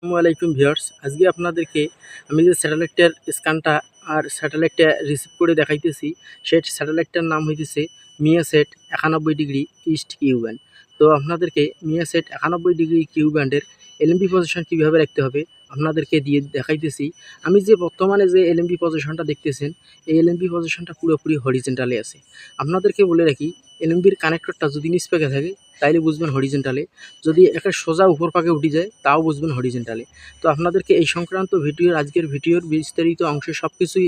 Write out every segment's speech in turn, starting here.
আসসালামু আলাইকুম ভিউয়ার্স, আজকে আপনাদেরকে আমি যে স্যাটেলাইটের স্ক্যানটা আর স্যাটেলাইটটা রিসিভ করে দেখাইতেছি, সেই স্যাটেলাইটটার নাম হইতেছে মিয়াসেট 91 ডিগ্রি ইস্ট কিউ ব্যান্ড। তো আপনাদেরকে মিয়াসেট 91 ডিগ্রি কিউ ব্যান্ডের এলএমবি পজিশন কীভাবে রাখতে হবে আপনাদেরকে দিয়ে দেখাইতেছি। আমি যে বর্তমানে যে এলএমবি পজিশনটা দেখতেছেন, এই এলএমবি পজিশনটা পুরোপুরি হরিজেন্টালে আছে। আপনাদেরকে বলে রাখি, এলএমবির কানেক্টরটা যদি নিচ পাকে থাকে তাইলে বুঝবেন হরিজেন্টালে, যদি একটা সোজা উপর পাকে উঠে যায় তাও বুঝবেন হরিজেন্টালে। তো আপনাদেরকে এই সংক্রান্ত আজকের ভিডিওর বিস্তারিত অংশে সব কিছুই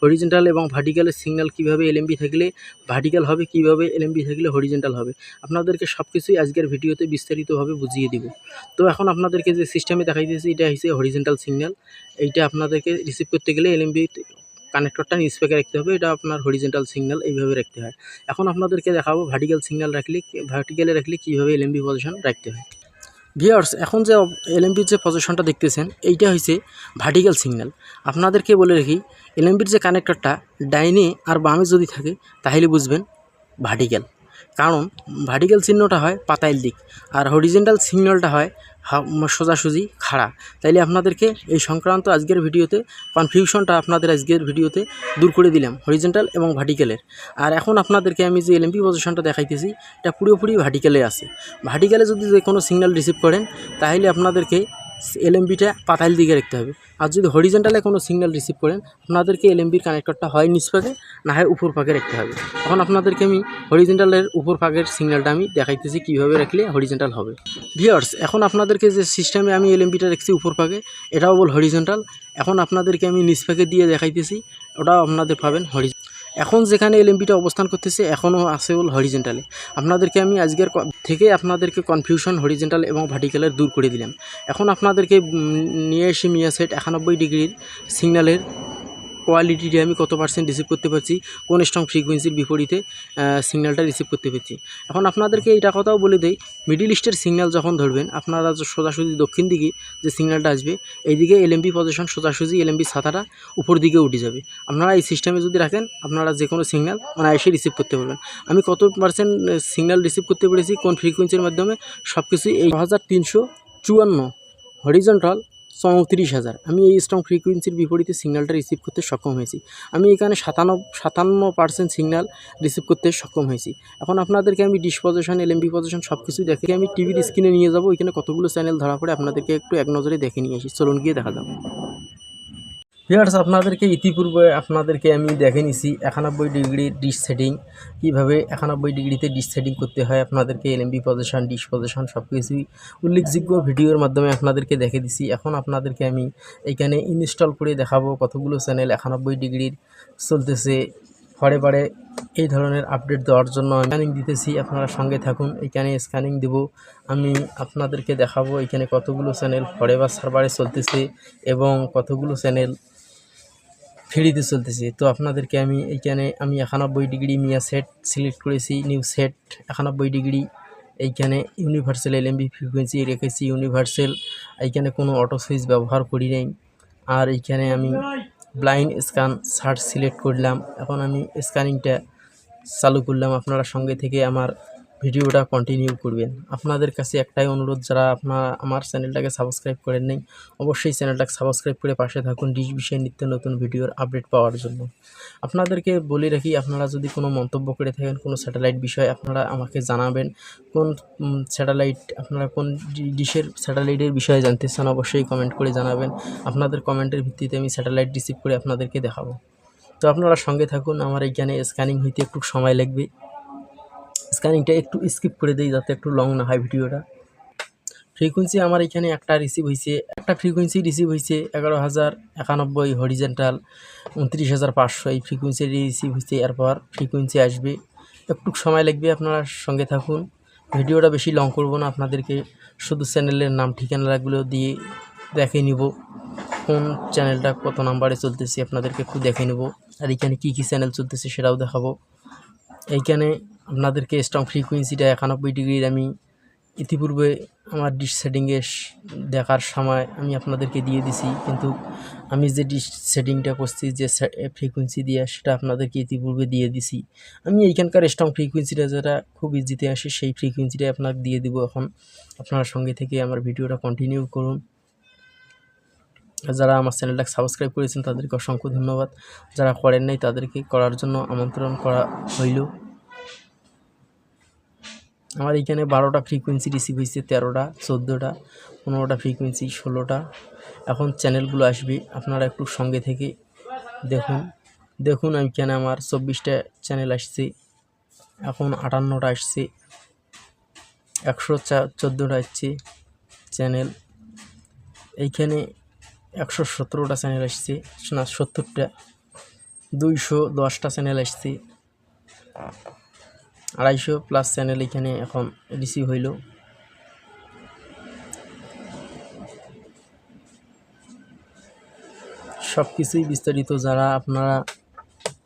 হরিজেন্টাল এবং ভার্টিক্যালের সিগন্যাল কীভাবে এলএমবি থাকলে ভার্টিক্যাল হবে, কীভাবে এলএমবি থাকলে হরিজেন্টাল হবে, আপনাদেরকে সব কিছুই আজকের ভিডিওতে বিস্তারিতভাবে বুঝিয়ে দিব। তো এখন আপনাদেরকে যে সিস্টেমে দেখাইতেছি, এটা হচ্ছে হরিজেন্টাল সিগন্যাল। এইটা আপনাদেরকে রিসিভ করতে গেলে এলএমবি কানেক্টরটা নিচ পাকে রাখতে হবে, এটা আপনার হরিজেন্টাল সিগন্যাল এইভাবে রাখতে হয়। এখন আপনাদেরকে দেখাবো ভার্টিক্যালে রাখলে কীভাবে এলএমবি পজিশন রাখতে হয়। ভিউয়ার্স, এখন যে এলএমবির যে পজিশনটা দেখতেছেন, এইটা হচ্ছে ভার্টিক্যাল সিগন্যাল। আপনাদেরকে বলে রাখি, এলএমবির যে কানেক্টরটা ডাইনে আর বামে যদি থাকে তাহলে বুঝবেন ভার্টিক্যাল, কারণ ভার্টিক্যাল চিহ্নটা হয় পাতাইল দিক আর হরিজেন্টাল সিগন্যালটা হয় সোজাসুজি খাড়া। তাইলে আপনাদেরকে এই সংক্রান্ত আজকের ভিডিওতে কনফিউশনটা আপনাদের আজকের ভিডিওতে দূর করে দিলাম হরিজেন্টাল এবং ভার্টিক্যালের। আর এখন আপনাদেরকে আমি যে এলএমবি পজিশনটা দেখাইতেছি, এটা পুরোপুরি ভার্টিক্যালে আছে। ভার্টিক্যালে যদি যে কোনো সিগন্যাল রিসিভ করেন তাহলে আপনাদেরকে এলএমবিটা পাতাইল দিকে রাখতে হবে। আর যদি হরিজেন্টালে কোনো সিগন্যাল রিসিভ করেন, আপনাদেরকে এলএমবির কানেক্টরটা হয় নিচ পাকে না হয় উপর পাকে রাখতে হবে। এখন আপনাদেরকে আমি হরিজেন্টালের উপর পাকের সিগন্যালটা আমি দেখাইতেছি কীভাবে রাখলে হরিজেন্টাল হবে। ভিউয়ার্স, এখন আপনাদেরকে যে সিস্টেমে আমি এলএমবিটা রাখছি উপর পাকে, এটাও বল হরিজেন্টাল। এখন আপনাদেরকে আমি নিচ পাকে দিয়ে দেখাইতেছি, ওটাও আপনাদের পাবেন এখন যেখানে এলএমবিটা অবস্থান করতেছে এখনও আছে বল হরিজেন্টালে। আপনাদেরকে আমি আজকের থেকে আপনাদেরকে কনফিউশন হরিজেন্টাল এবং ভার্টিক্যালের দূর করে দিলাম। এখন আপনাদেরকে নিয়ে এসে মিয়াসেট 91 ডিগ্রির সিগন্যালের কোয়ালিটিটা আমি কত পার্সেন্ট রিসিভ করতে পারছি, কোন স্ট্রং ফ্রিকোয়েন্সির বিপরীতে সিগন্যালটা রিসিভ করতে পারছি। এখন আপনাদেরকে এইটা কথাও বলে দেই, মিডিল ইস্টের সিগন্যাল যখন ধরবেন, আপনারা সোজাসুজি দক্ষিণ দিকে যে সিগন্যালটা আসবে, এইদিকে এলএমবি পজিশন সোজাসুজি এলএমবি ছাতাটা উপর দিকে উঠে যাবে। আপনারা এই সিস্টেমে যদি রাখেন, আপনারা যে কোনো সিগন্যাল এসে রিসিভ করতে পারবেন। আমি কত পার্সেন্ট সিগন্যাল রিসিভ করতে পেরেছি কোন ফ্রিকোয়েন্সির মাধ্যমে, সব কিছুই এই 9354 হরিজন্টাল 34,000 আমি এই স্ট্রং ফ্রিকোয়েন্সির বিপরীতে সিগন্যালটা রিসিভ করতে সক্ষম হয়েছি। আমি এখানে 57% সিগন্যাল রিসিভ করতে সক্ষম হয়েছি। এখন আপনাদেরকে আমি ডিশ পজিশন, এলএমবি পজিশন সব কিছু দেখে আমি টিভির স্ক্রিনে নিয়ে যাব। এখানে কতগুলো চ্যানেল ধরা পড়ে আপনাদেরকে একটু এক নজরে দেখে নিয়ে আসি, চলুন গিয়ে দেখা যাবে। ভিউয়ার্স, আপনাদেরকে ইতিপূর্বে আমি দেখে নিছি 91 ডিগ্রি ডিশ সেটিং, কীভাবে 91 ডিগ্রিতে ডিশ সেটিং করতে হয়। আপনাদেরকে এলএমবি পজিশন, ডিশ পজিশন সব কিছুই উল্লেখযোগ্য ভিডিওর মাধ্যমে আপনাদেরকে দেখে দিছি। এখন আপনাদেরকে আমি এইখানে ইনস্টল করে দেখাবো কতগুলো চ্যানেল 91 ডিগ্রির চলতেছে। পরে পরে এই ধরনের আপডেট দেওয়ার জন্য স্ক্যানিং দিতেছি, আপনারা সঙ্গে থাকুন। এইখানে স্ক্যানিং দেব, আমি আপনাদেরকে দেখাবো এখানে কতগুলো চ্যানেল ফরেভার সার্ভারে চলতেছে এবং কতগুলো চ্যানেল ফ্রিতে চলতেছে। তো আপনাদেরকে আমি এইখানে 91 ডিগ্রি মিয়াসেট সিলেক্ট করেছি, নিউ সেট 91 ডিগ্রি। এইখানে ইউনিভার্সাল এলএমবি ফ্রিকোয়েন্সি রেখেছি ইউনিভার্সাল, এইখানে কোনো অটো সুইচ ব্যবহার করি নাই। আর এইখানে আমি ব্লাইন্ড স্ক্যান সার্চ সিলেক্ট করলাম। এখন আমি স্ক্যানিংটা চালু করলাম, আপনারা সঙ্গে থেকে আমার ভিডিওটা কন্টিনিউ করবেন। আপনাদের কাছে একটাই অনুরোধ, যারা আমার চ্যানেলটাকে সাবস্ক্রাইব করেন নাই, অবশ্যই চ্যানেলটাকে সাবস্ক্রাইব করে পাশে থাকুন ডিশ বিষয়ে নিত্য নতুন ভিডিওর আপডেট পাওয়ার জন্য। আপনাদেরকে বলে রাখি, আপনারা যদি কোনো মন্তব্য করে থাকেন কোনো স্যাটেলাইট বিষয়ে, আপনারা আমাকে জানাবেন কোন স্যাটেলাইট, আপনারা কোন ডিশের স্যাটেলাইটের বিষয়ে জানতে চান, অবশ্যই কমেন্ট করে জানাবেন। আপনাদের কমেন্টের ভিত্তিতে আমি স্যাটেলাইট রিসিভ করে আপনাদেরকে দেখাবো। তো আপনারা সঙ্গে থাকুন, আমার এইখানে স্ক্যানিং হইতে একটু সময় লাগবে। স্ক্যানিংটা একটু স্কিপ করে দিই যাতে একটু লং না হয় ভিডিওটা। ফ্রিকোয়েন্সি আমার এখানে একটা ফ্রিকোয়েন্সি রিসিভ হয়েছে 11,091 হরিজেন্টাল 29,500 এই ফ্রিকোয়েন্সি রিসিভ হয়েছে। এরপর ফ্রিকোয়েন্সি আসবে, একটু সময় লাগবে, আপনারা সঙ্গে থাকুন। ভিডিওটা বেশি লং করব না, আপনাদেরকে শুধু চ্যানেলের নাম ঠিকানাগুলো দিয়ে দেখে নিব কোন চ্যানেলটা কত নাম্বারে চলতেছে, আপনাদেরকে একটু দেখে নেব। আর এখানে কী কী চ্যানেল চলতেছে সেটাও দেখাবো। এইখানে আপনাদেরকে স্ট্রং ফ্রিকোয়েন্সিটা 91 ডিগ্রির আমি ইতিপূর্বে আমার ডিশ সেটিংয়ে দেখার সময় আমি আপনাদেরকে দিয়ে দিছি, কিন্তু আমি যে ডিশ সেটিংটা করছি যে ফ্রিকোয়েন্সি দিয়ে, সেটা আপনাদেরকে ইতিপূর্বে দিয়ে দিছি। আমি এইখানকার স্ট্রং ফ্রিকোয়েন্সিটা যেটা খুব ইজিতে আসে সেই ফ্রিকোয়েন্সিটাই আপনাকে দিয়ে দিব। এখন আপনার সঙ্গে থেকে আমার ভিডিওটা কন্টিনিউ করুন। যারা আমার চ্যানেলটাকে সাবস্ক্রাইব করেছেন তাদেরকে অসংখ্য ধন্যবাদ, যারা করেন নাই তাদেরকে করার জন্য আমন্ত্রণ করা হইল। আমার এখানে 12টা ফ্রিকোয়েন্সি রিসিভ হয়েছে, 13টা, 14টা, 15টা ফ্রিকোয়েন্সি, 16টা। এখন চ্যানেলগুলো আসবে, আপনারা একটু সঙ্গে থেকে দেখুন এইখানে আমার 24টা চ্যানেল আসছে, এখন 58টা আসছে, 114টা আসছে চ্যানেল, এইখানে 117টা চ্যানেল আসছে, না 70টা, 210টা চ্যানেল আসছে, 250+ চ্যানেল এখানে এখন রিসিভ হইল। সব কিছুই বিস্তারিত, যারা আপনারা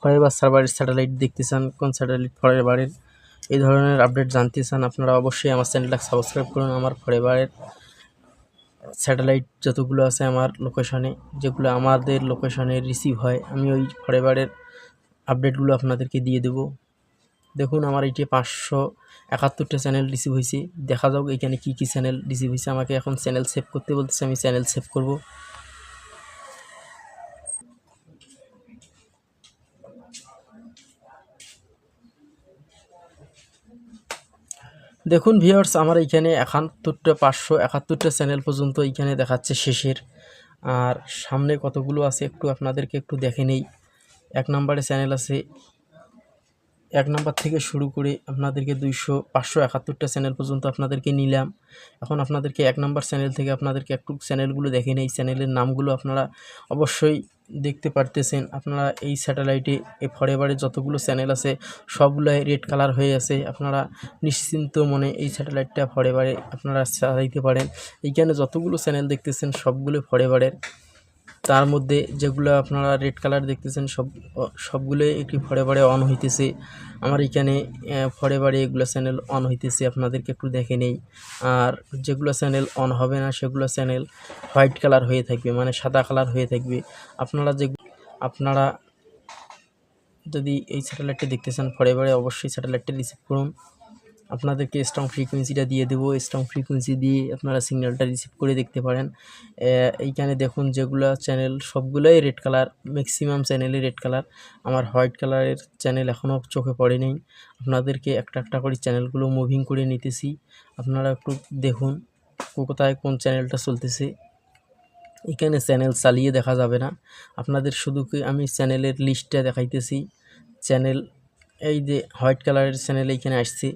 ফরেভার সার্ভারের স্যাটেলাইট দেখতে চান, কোন স্যাটেলাইট ফরেভারের এই ধরনের আপডেট জানতে চান, আপনারা অবশ্যই আমার চ্যানেলটা সাবস্ক্রাইব করুন। আমার ফরেভারের স্যাটেলাইট যতগুলো আছে আমার লোকেশনে, যেগুলো আমাদের লোকেশনে রিসিভ হয়, আমি ওই ফরেভারের আপডেটগুলো আপনাদেরকে দিয়ে দেব। দেখুন আমার এইটি 571টা চ্যানেল রিসিভ হয়েছে। দেখা যাক এখানে কি কি চ্যানেল রিসিভ হয়েছে। আমাকে এখন চ্যানেল সেভ করতে বলতেছে, আমি চ্যানেল সেভ করব। দেখুন ভিউয়ার্স, আমার এইখানে 571টা চ্যানেল পর্যন্ত এইখানে দেখাচ্ছে শেষের। আর সামনে কতগুলো আছে একটু আপনাদেরকে একটু দেখে নেই। 1 নম্বরে চ্যানেল আছে, 1 নাম্বার থেকে শুরু করে আপনাদেরকে 571টা চ্যানেল পর্যন্ত আপনাদেরকে নিলাম। এখন আপনাদেরকে 1 নাম্বার চ্যানেল থেকে আপনাদেরকে একটু চ্যানেলগুলো দেখে নেই। চ্যানেলের নামগুলো আপনারা অবশ্যই দেখতে পারতেছেন। আপনারা এই স্যাটেলাইটে এই ফরেভারে যতগুলো চ্যানেল আছে সবগুলাই রেড কালার হয়ে আছে। আপনারা নিশ্চিন্ত মনে এই স্যাটেলাইটটা ফরেভারে আপনারা চালাইতে পারেন। এইখানে যতগুলো চ্যানেল দেখতেছেন সবগুলো ফরেভারের। তার মধ্যে যেগুলো আপনারা রেড কালার দেখতেছেন সবগুলোই একটি ফরেভারে অন হইতেছে। আমার এখানে ফরেভারে এগুলো চ্যানেল অন হইতেছে, আপনাদেরকে একটু দেখে নেই। আর যেগুলো চ্যানেল অন হবে না সেগুলো চ্যানেল হোয়াইট কালার হয়ে থাকবে, মানে সাদা কালার হয়ে থাকবে। আপনারা যদি এই স্যাটেলাইটটি দেখতে চান ফরেভারে, অবশ্যই স্যাটেলাইটটি রিসিভ করুন। আপনাদেরকে স্ট্রং ফ্রিকোয়েন্সিটা দিয়ে দেবো, স্ট্রং ফ্রিকোয়েন্সি দিয়ে আপনারা সিগন্যালটা রিসিভ করে দেখতে পারেন। এইখানে দেখুন যেগুলো চ্যানেল সবগুলোই রেড কালার, ম্যাক্সিমাম চ্যানেলই রেড কালার। আমার হোয়াইট কালারের চ্যানেল এখনও চোখে পড়েনি। আপনাদেরকে একটা একটা করে চ্যানেলগুলো মুভিং করে নিতেছি, আপনারা একটু দেখুন কোথায় কোন চ্যানেলটা চলতেছে। এখানে চ্যানেল চালিয়ে দেখা যাবে না, আপনাদের শুধু কি আমি চ্যানেলের লিস্টটা দেখাইতেছি। চ্যানেল এই যে হোয়াইট কালারের চ্যানেল এইখানে আসছে,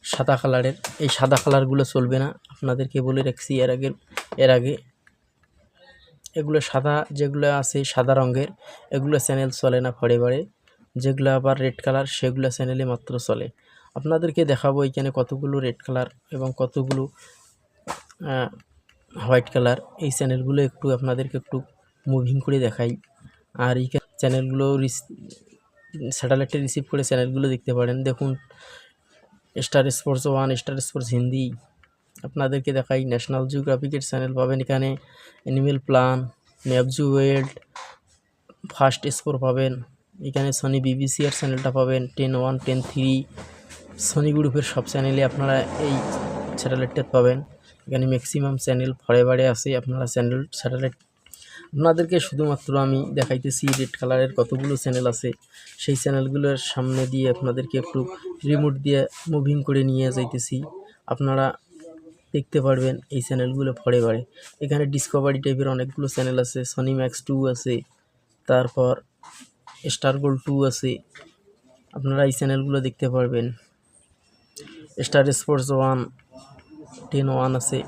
সাদা কালারের, এই সাদা কালারগুলো চলবে না, আপনাদেরকে বলে রাখছি এর আগে এগুলো সাদা যেগুলো আছে সাদা রঙের এগুলো চ্যানেল চলে না ফরেভারে। যেগুলো আবার রেড কালার সেগুলো চ্যানেলে মাত্র চলে। আপনাদেরকে দেখাবো এখানে কতগুলো রেড কালার এবং কতগুলো হোয়াইট কালার, এই চ্যানেলগুলো একটু আপনাদেরকে একটু মুভিং করে দেখাই। আর এই চ্যানেলগুলো স্যাটেলাইটে রিসিভ করে চ্যানেলগুলো দেখতে পারেন। দেখুন Star Sports 1, Star Sports Hindi. আপনাদেরকে দেখাই ন্যাশনাল জিওগ্রাফিকের চ্যানেল পাবেন এখানে, অ্যানিমেল প্ল্যান, ন্যাপজু ওয়ার্ল্ড, ফার্স্ট স্পোর পাবেন এখানে, সনি বিবিসি এর চ্যানেলটা পাবেন, 10-1, 10-3, সনি গ্রুপের সব চ্যানেলে আপনারা এই স্যাটেলাইটটা পাবেন। এখানে ম্যাক্সিমাম চ্যানেল ফরেভারে আছে। আপনারা স্যাটেলাইট আপনাদেরকে শুধুমাত্র আমি দেখাইতেছি রেড কালারের কতগুলো চ্যানেল আছে, সেই চ্যানেলগুলোর সামনে দিয়ে আপনাদেরকে একটু রিমোট দিয়ে মুভিং করে নিয়ে যাইতেছি। আপনারা দেখতে পারবেন এই চ্যানেলগুলো ফরেভারে। এখানে ডিসকভারি টাইপের অনেকগুলো চ্যানেল আছে, সনি ম্যাক্স 2 আছে, তারপর স্টার গোল্ড 2 আছে, আপনারা এই চ্যানেলগুলো দেখতে পারবেন। স্টার স্পোর্টস 1, 10-1 আছে,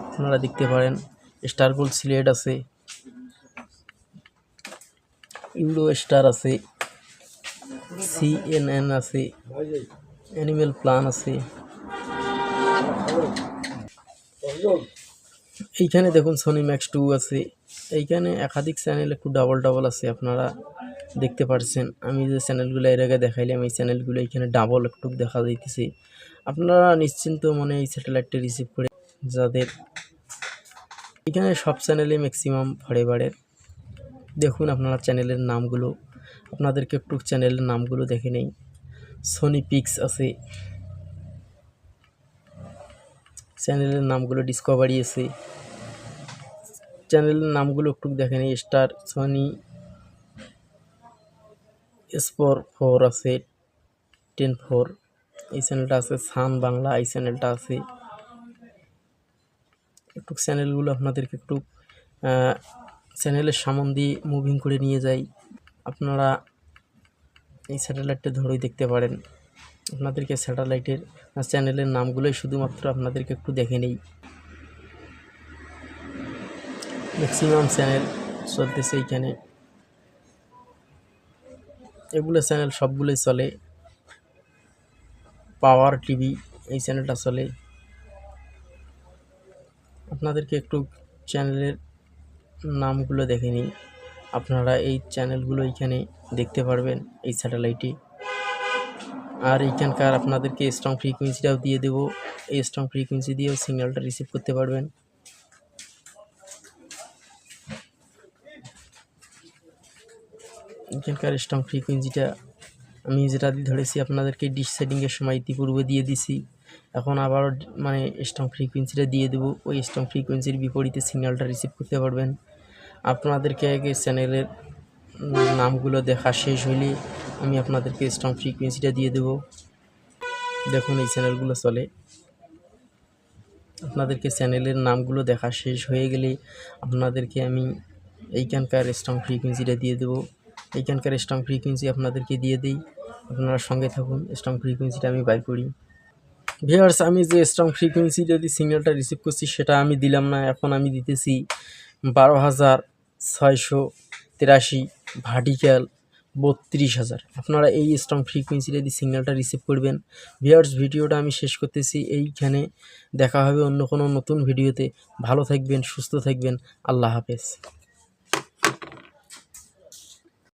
আপনারা দেখতে পারেন। স্টার গোল্ড সিলেট আছে, ইউরো স্টার আছে, CNN আছে, অ্যানিমেল প্ল্যান আছে। এইখানে দেখুন সনি ম্যাক্স 2 আছে। এইখানে একাধিক চ্যানেল একটু ডাবল আছে, আপনারা দেখতে পাচ্ছেন। আমি যে চ্যানেলগুলো এর আগে দেখাইলাম এই চ্যানেলগুলো এখানে ডাবল একটু দেখা যাইতেছে। আপনারা নিশ্চিন্ত মনে এই স্যাটেলাইটটা রিসিভ করে যাদের এখানে সব চ্যানেলে ম্যাক্সিমাম ফরেভারের। দেখুন আপনারা চ্যানেলের নামগুলো, আপনাদেরকে একটু চ্যানেলের নামগুলো দেখে নেই। সনি পিক্স আছে, চ্যানেলের নামগুলো ডিসকভারি আছে, চ্যানেলের নামগুলো একটু দেখেন। স্টার, সনি, স্পোর 4 আছে, 10-4 এই চ্যানেলটা আছে, সান বাংলা এই চ্যানেলটা আছে। একটু চ্যানেলগুলো আপনাদেরকে একটু চ্যানেলের সামন দিয়ে মুভিং করে নিয়ে যাই। আপনারা এই স্যাটেলাইটটা ধরেই দেখতে পারেন। আপনাদেরকে স্যাটেলাইটের চ্যানেলের নামগুলোই শুধুমাত্র আপনাদেরকে একটু দেখে নেই। ম্যাক্সিমাম চ্যানেল চলতেছে এইখানে, এগুলো চ্যানেল সবগুলোই চলে। পাওয়ার টিভি এই চ্যানেলটা চলে। আপনাদেরকে একটু চ্যানেলের নামগুলো দেখে নিই। আপনারা এই চ্যানেলগুলো এইখানে দেখতে পারবেন এই স্যাটেলাইটে। আর এইখানকার আপনাদেরকে স্ট্রং ফ্রিকোয়েন্সিটাও দিয়ে দেবো। এই স্ট্রং ফ্রিকোয়েন্সি দিয়েও সিগন্যালটা রিসিভ করতে পারবেন। এখানকার স্ট্রং ফ্রিকোয়েন্সিটা আমি যেটা ধরেছি আপনাদেরকে ডিশ সেটিংয়ের সময় ইতিপূর্বে দিয়ে দিছি। এখন আবারও মানে স্ট্রং ফ্রিকোয়েন্সিটা দিয়ে দেবো। ওই স্ট্রং ফ্রিকোয়েন্সির বিপরীতে সিগন্যালটা রিসিভ করতে পারবেন। আপনাদেরকে আগে চ্যানেলের নামগুলো দেখা শেষ হইলে আমি আপনাদেরকে স্ট্রং ফ্রিকোয়েন্সিটা দিয়ে দেবো। দেখুন এই চ্যানেলগুলো চলে। আপনাদেরকে চ্যানেলের নামগুলো দেখা শেষ হয়ে গেলে আপনাদেরকে আমি এইখানকার স্ট্রং ফ্রিকোয়েন্সিটা দিয়ে দেবো। এইখানকার স্ট্রং ফ্রিকোয়েন্সি আপনাদেরকে দিয়ে দিই। আপনারা সঙ্গে থাকুন, স্ট্রং ফ্রিকোয়েন্সিটা আমি বাই করি। ভিউয়ার্স, আমি যে স্ট্রং ফ্রিকোয়েন্সি যদি সিগন্যালটা রিসিভ করছি সেটা আমি দিলাম না, এখন আমি দিতেছি 12,683 ভার্টিক্যাল 32,000। আপনারা এই স্ট্রং ফ্রিকোয়েন্সিটা দিয়ে সিগন্যালটা রিসিভ করবেন। ভিউয়ার্স, ভিডিওটা আমি শেষ করতেছি এইখানে। দেখা হবে অন্য কোনো নতুন ভিডিওতে। ভালো থাকবেন, সুস্থ থাকবেন। আল্লাহ হাফেজ।